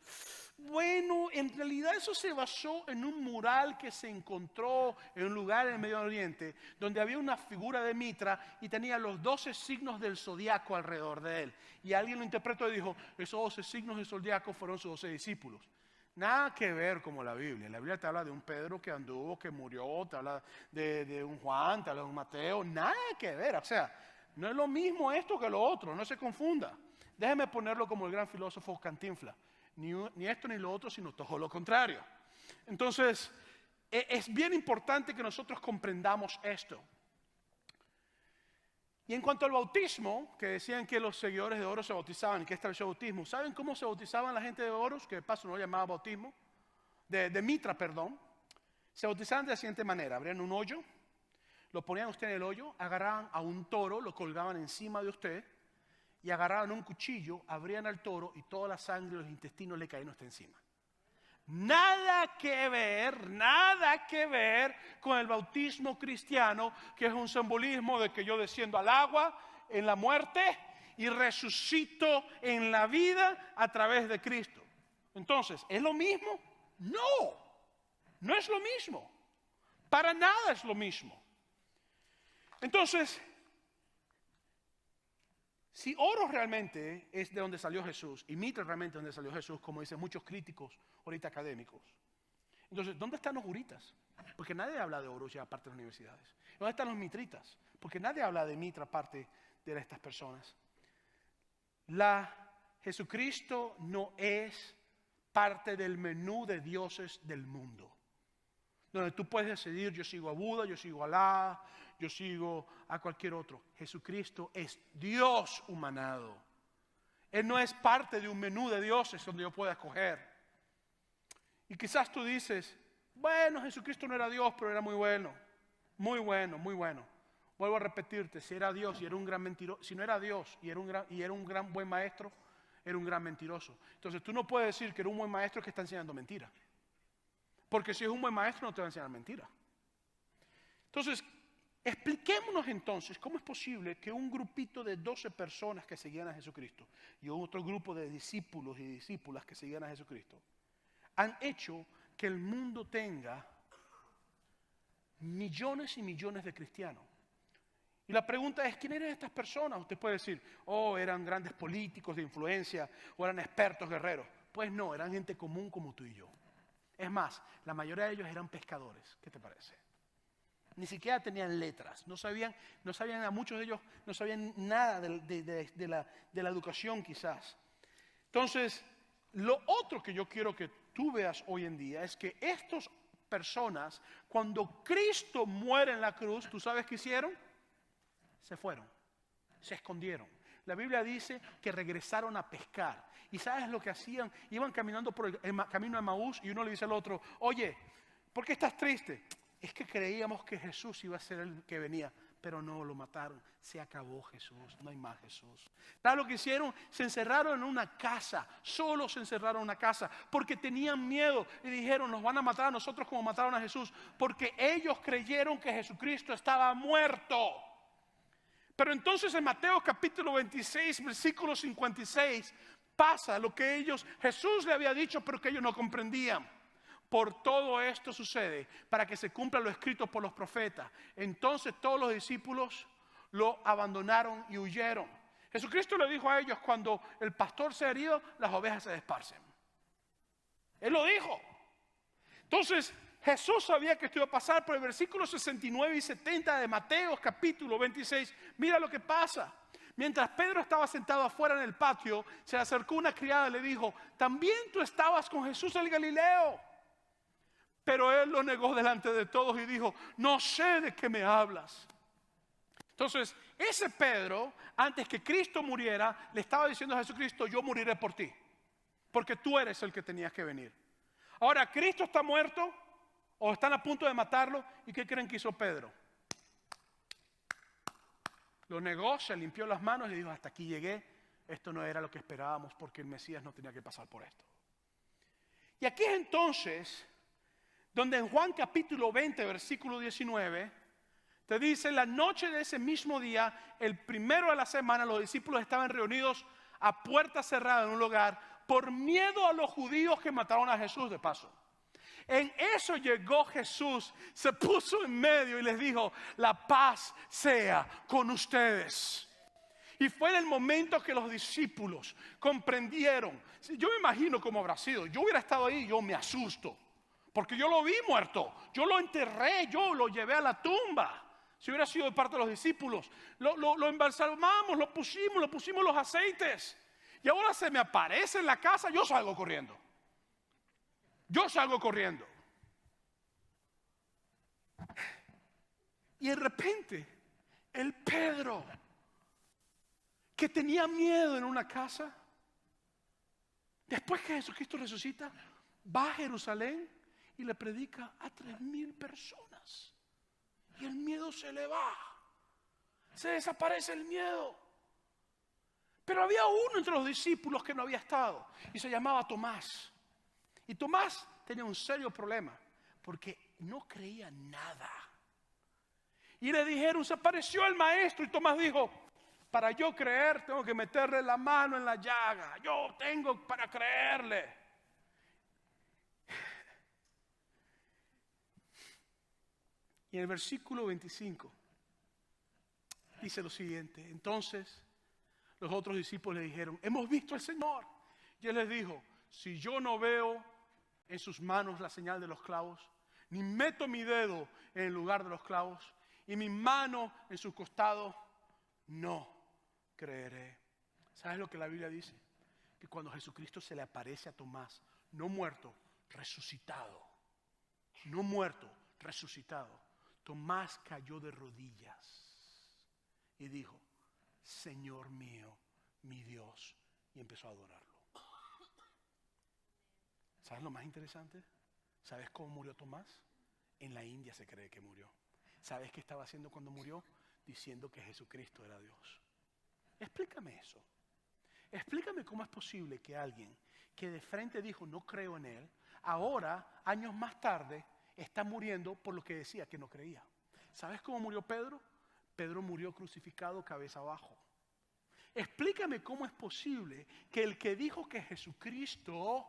Bueno, en realidad eso se basó en un mural que se encontró en un lugar en el Medio Oriente, donde había una figura de Mitra y tenía los 12 signos del zodiaco alrededor de él. Y alguien lo interpretó y dijo, esos 12 signos del zodiaco fueron sus 12 discípulos. Nada que ver como la Biblia. La Biblia te habla de un Pedro que anduvo, que murió, te habla de un Juan, te habla de un Mateo. Nada que ver. O sea, no es lo mismo esto que lo otro. No se confunda. Déjeme ponerlo como el gran filósofo Cantinflas. Ni esto ni lo otro, sino todo lo contrario. Entonces, es bien importante que nosotros comprendamos esto. Y en cuanto al bautismo, que decían que los seguidores de Horus se bautizaban, que estableció el bautismo, ¿saben cómo se bautizaban la gente de Horus? Que de paso no lo llamaba bautismo, de Mitra, perdón. Se bautizaban de la siguiente manera: abrían un hoyo, lo ponían usted en el hoyo, agarraban a un toro, lo colgaban encima de usted, y agarraban un cuchillo, abrían al toro y toda la sangre y los intestinos le caían a usted encima. Nada que ver con el bautismo cristiano, que es un simbolismo de que yo desciendo al agua en la muerte y resucito en la vida a través de Cristo. Entonces, ¿es lo mismo? No es lo mismo. Para nada es lo mismo. Entonces, si Horus realmente es de donde salió Jesús y Mitra realmente es de donde salió Jesús, como dicen muchos críticos ahorita académicos, entonces, ¿dónde están los huritas? Porque nadie habla de Horus ya aparte de las universidades. ¿Dónde están los mitritas? Porque nadie habla de Mitra aparte de estas personas. Jesucristo no es parte del menú de dioses del mundo, donde tú puedes decidir, yo sigo a Buda, yo sigo a Alá, yo sigo a cualquier otro. Jesucristo es Dios humanado. Él no es parte de un menú de dioses donde yo pueda escoger. Y quizás tú dices, bueno, Jesucristo no era Dios, pero era muy bueno. Muy bueno, muy bueno. Vuelvo a repetirte, si era Dios y era un gran mentiroso, si no era Dios y era un gran buen maestro, era un gran mentiroso. Entonces tú no puedes decir que era un buen maestro que está enseñando mentira. Porque si es un buen maestro no te va a enseñar mentira. Entonces, expliquémonos entonces cómo es posible que un grupito de 12 personas que seguían a Jesucristo y otro grupo de discípulos y discípulas que seguían a Jesucristo han hecho que el mundo tenga millones y millones de cristianos. Y la pregunta es, ¿quién eran estas personas? Usted puede decir, eran grandes políticos de influencia o eran expertos guerreros. Pues no, eran gente común como tú y yo. Es más, la mayoría de ellos eran pescadores. ¿Qué te parece? Ni siquiera tenían letras, no sabían, a muchos de ellos no sabían nada de la educación quizás. Entonces, lo otro que yo quiero que tú veas hoy en día es que estas personas, cuando Cristo muere en la cruz, ¿tú sabes qué hicieron? Se fueron, se escondieron. La Biblia dice que regresaron a pescar. ¿Y sabes lo que hacían? Iban caminando por el camino de Maús y uno le dice al otro, oye, ¿por qué estás triste? Es que creíamos que Jesús iba a ser el que venía, pero no, lo mataron. Se acabó Jesús, no hay más Jesús. ¿Sabes lo que hicieron? Se encerraron en una casa, solo se encerraron en una casa, porque tenían miedo y dijeron, nos van a matar a nosotros como mataron a Jesús, porque ellos creyeron que Jesucristo estaba muerto. Pero entonces en Mateo capítulo 26, versículo 56, pasa lo que Jesús le había dicho, pero que ellos no comprendían. Por todo esto sucede para que se cumpla lo escrito por los profetas. Entonces todos los discípulos lo abandonaron y huyeron. Jesucristo le dijo a ellos, cuando el pastor se ha herido, las ovejas se esparcen. Él lo dijo. Entonces Jesús sabía que esto iba a pasar. Por el versículo 69 y 70 de Mateo capítulo 26, mira lo que pasa. Mientras Pedro estaba sentado afuera en el patio, se le acercó una criada y le dijo, ¿también tú estabas con Jesús el Galileo? Pero él lo negó delante de todos y dijo, no sé de qué me hablas. Entonces, ese Pedro, antes que Cristo muriera, le estaba diciendo a Jesucristo, yo moriré por ti, porque tú eres el que tenías que venir. Ahora, Cristo está muerto, o están a punto de matarlo, ¿y qué creen que hizo Pedro? Lo negó, se limpió las manos y dijo, hasta aquí llegué, esto no era lo que esperábamos, porque el Mesías no tenía que pasar por esto. Y aquí es entonces donde en Juan capítulo 20, versículo 19, te dice, la noche de ese mismo día, el primero de la semana, los discípulos estaban reunidos a puerta cerrada en un lugar por miedo a los judíos que mataron a Jesús de paso. En eso llegó Jesús, se puso en medio y les dijo, la paz sea con ustedes. Y fue en el momento que los discípulos comprendieron. Yo me imagino cómo habrá sido. Yo hubiera estado ahí, yo me asusto. Porque yo lo vi muerto, yo lo enterré, yo lo llevé a la tumba. Si hubiera sido de parte de los discípulos, lo embalsamamos, lo pusimos los aceites. Y ahora se me aparece en la casa, yo salgo corriendo. Y de repente, el Pedro, que tenía miedo en una casa, después que Jesucristo resucita, va a Jerusalén y le predica a 3,000 personas. Y el miedo se le va. Se desaparece el miedo. Pero había uno entre los discípulos que no había estado. Y se llamaba Tomás. Y Tomás tenía un serio problema. Porque no creía nada. Y le dijeron, se apareció el maestro. Y Tomás dijo, para yo creer tengo que meterle la mano en la llaga. Yo tengo para creerle. Y en el versículo 25 dice lo siguiente. Entonces los otros discípulos le dijeron, hemos visto al Señor. Y él les dijo, si yo no veo en sus manos la señal de los clavos, ni meto mi dedo en el lugar de los clavos, y mi mano en su costado, no creeré. ¿Sabes lo que la Biblia dice? Que cuando Jesucristo se le aparece a Tomás, no muerto, resucitado. No muerto, resucitado. Tomás cayó de rodillas y dijo, Señor mío, mi Dios, y empezó a adorarlo. ¿Sabes lo más interesante? ¿Sabes cómo murió Tomás? En la India se cree que murió. ¿Sabes qué estaba haciendo cuando murió? Diciendo que Jesucristo era Dios. Explícame eso. Explícame cómo es posible que alguien que de frente dijo no creo en él, ahora, años más tarde, está muriendo por lo que decía que no creía. ¿Sabes cómo murió Pedro? Pedro murió crucificado cabeza abajo. Explícame cómo es posible que el que dijo que Jesucristo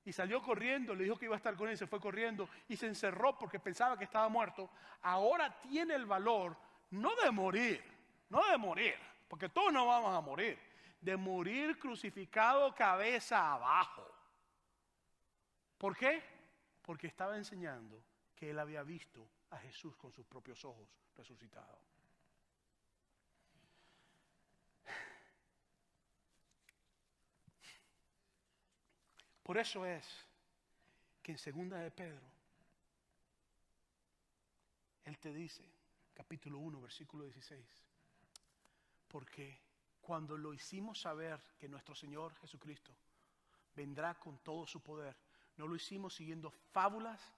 y salió corriendo, le dijo que iba a estar con él, se fue corriendo y se encerró porque pensaba que estaba muerto, ahora tiene el valor no de morir, porque todos no vamos a morir, de morir crucificado cabeza abajo. ¿Por qué? Porque estaba enseñando que él había visto a Jesús con sus propios ojos resucitado. Por eso es que en 2 de Pedro, él te dice, capítulo 1, versículo 16, porque cuando lo hicimos saber que nuestro Señor Jesucristo vendrá con todo su poder, no lo hicimos siguiendo fábulas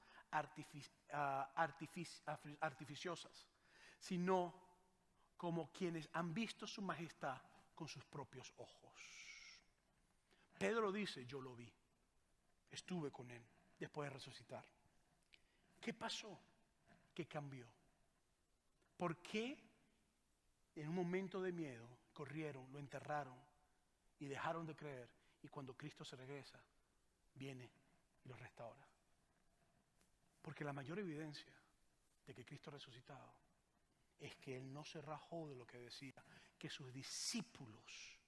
artificiosas, sino como quienes han visto su majestad con sus propios ojos. Pedro dice, yo lo vi, estuve con él después de resucitar. ¿Qué pasó? ¿Qué cambió? ¿Por qué en un momento de miedo corrieron, lo enterraron y dejaron de creer? Y cuando Cristo se regresa, viene y los restaura. Porque la mayor evidencia de que Cristo ha resucitado es que Él no se rajó de lo que decía, que sus discípulos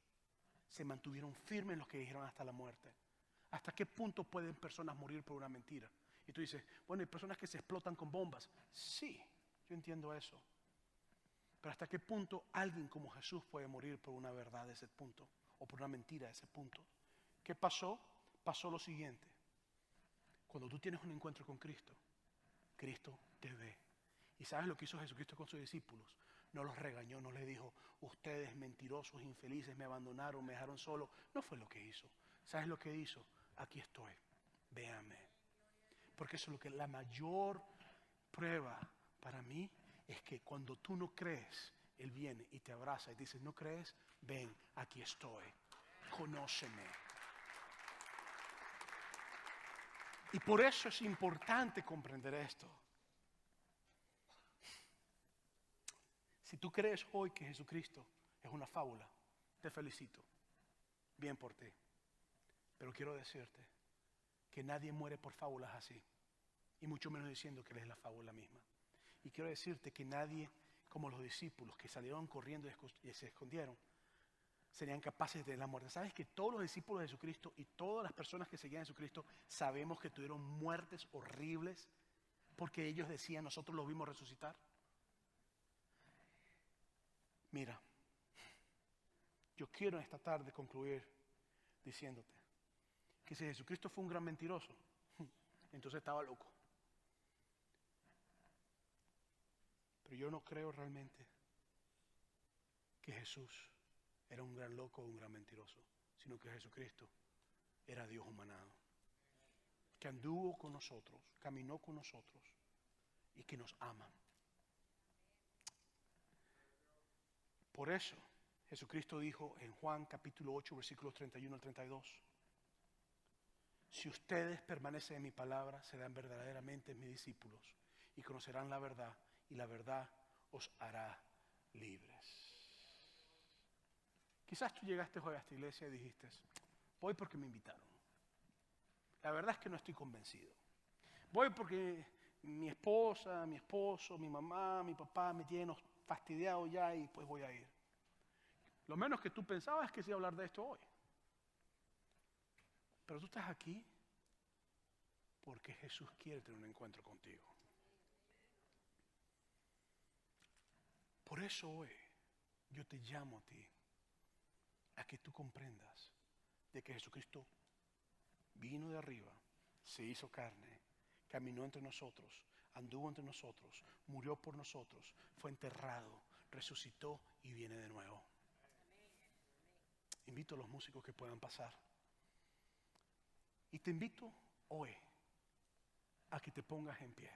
se mantuvieron firmes en lo que dijeron hasta la muerte. ¿Hasta qué punto pueden personas morir por una mentira? Y tú dices, bueno, hay personas que se explotan con bombas. Sí, yo entiendo eso. Pero ¿hasta qué punto alguien como Jesús puede morir por una verdad de ese punto? O por una mentira de ese punto. ¿Qué pasó? Pasó lo siguiente. Cuando tú tienes un encuentro con Cristo, Cristo te ve. ¿Y sabes lo que hizo Jesucristo con sus discípulos? No los regañó, no les dijo, ustedes mentirosos, infelices, me abandonaron, me dejaron solo. No fue lo que hizo. ¿Sabes lo que hizo? Aquí estoy, véame. Porque eso es lo que la mayor prueba para mí es que cuando tú no crees, Él viene y te abraza y te dice, ¿no crees? Ven, aquí estoy, conóceme. Y por eso es importante comprender esto. Si tú crees hoy que Jesucristo es una fábula, te felicito. Bien por ti. Pero quiero decirte que nadie muere por fábulas así. Y mucho menos diciendo que Él es la fábula misma. Y quiero decirte que nadie, como los discípulos que salieron corriendo y se escondieron, serían capaces de la muerte. ¿Sabes que todos los discípulos de Jesucristo y todas las personas que seguían a Jesucristo sabemos que tuvieron muertes horribles porque ellos decían, nosotros los vimos resucitar? Mira, yo quiero esta tarde concluir diciéndote que si Jesucristo fue un gran mentiroso, entonces estaba loco. Pero yo no creo realmente que Jesús era un gran loco o un gran mentiroso, sino que Jesucristo era Dios humanado, que anduvo con nosotros, caminó con nosotros y que nos ama. Por eso Jesucristo dijo en Juan capítulo 8 versículos 31 al 32, si ustedes permanecen en mi palabra, serán verdaderamente mis discípulos y conocerán la verdad y la verdad os hará libres. Quizás tú llegaste hoy a esta iglesia y dijiste, voy porque me invitaron. La verdad es que no estoy convencido. Voy porque mi esposa, mi esposo, mi mamá, mi papá me tienen fastidiado ya y pues voy a ir. Lo menos que tú pensabas es que se iba a hablar de esto hoy. Pero tú estás aquí porque Jesús quiere tener un encuentro contigo. Por eso hoy yo te llamo a ti, a que tú comprendas de que Jesucristo vino de arriba, se hizo carne, caminó entre nosotros, anduvo entre nosotros, murió por nosotros, fue enterrado, resucitó y viene de nuevo. Invito a los músicos que puedan pasar. Y te invito hoy a que te pongas en pie.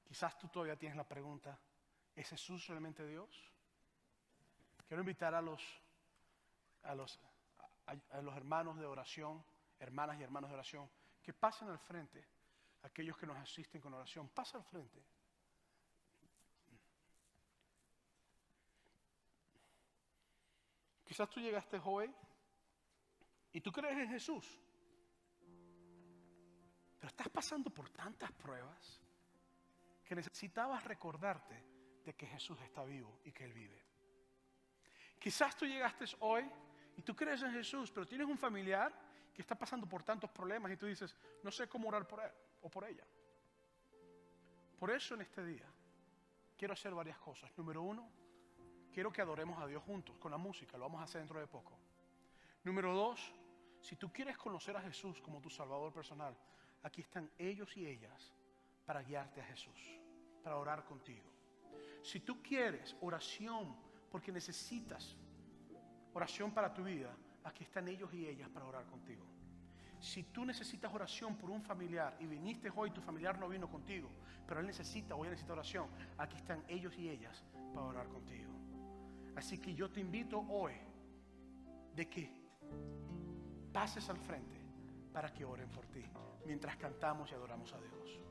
Quizás tú todavía tienes la pregunta, ¿es Jesús realmente Dios? Quiero invitar a los hermanos de oración, hermanas y hermanos de oración, que pasen al frente, aquellos que nos asisten con oración, pasa al frente. Quizás tú llegaste hoy y tú crees en Jesús, pero estás pasando por tantas pruebas que necesitabas recordarte de que Jesús está vivo y que Él vive. Quizás tú llegaste hoy y tú crees en Jesús, pero tienes un familiar que está pasando por tantos problemas y tú dices, no sé cómo orar por él o por ella. Por eso en este día quiero hacer varias cosas. Número 1, quiero que adoremos a Dios juntos con la música, lo vamos a hacer dentro de poco. Número 2, si tú quieres conocer a Jesús como tu Salvador personal, aquí están ellos y ellas para guiarte a Jesús, para orar contigo. Si tú quieres oración porque necesitas oración para tu vida, aquí están ellos y ellas para orar contigo. Si tú necesitas oración por un familiar y viniste hoy, tu familiar no vino contigo, pero él necesita o ella necesita oración, aquí están ellos y ellas para orar contigo. Así que yo te invito hoy de que pases al frente para que oren por ti mientras cantamos y adoramos a Dios.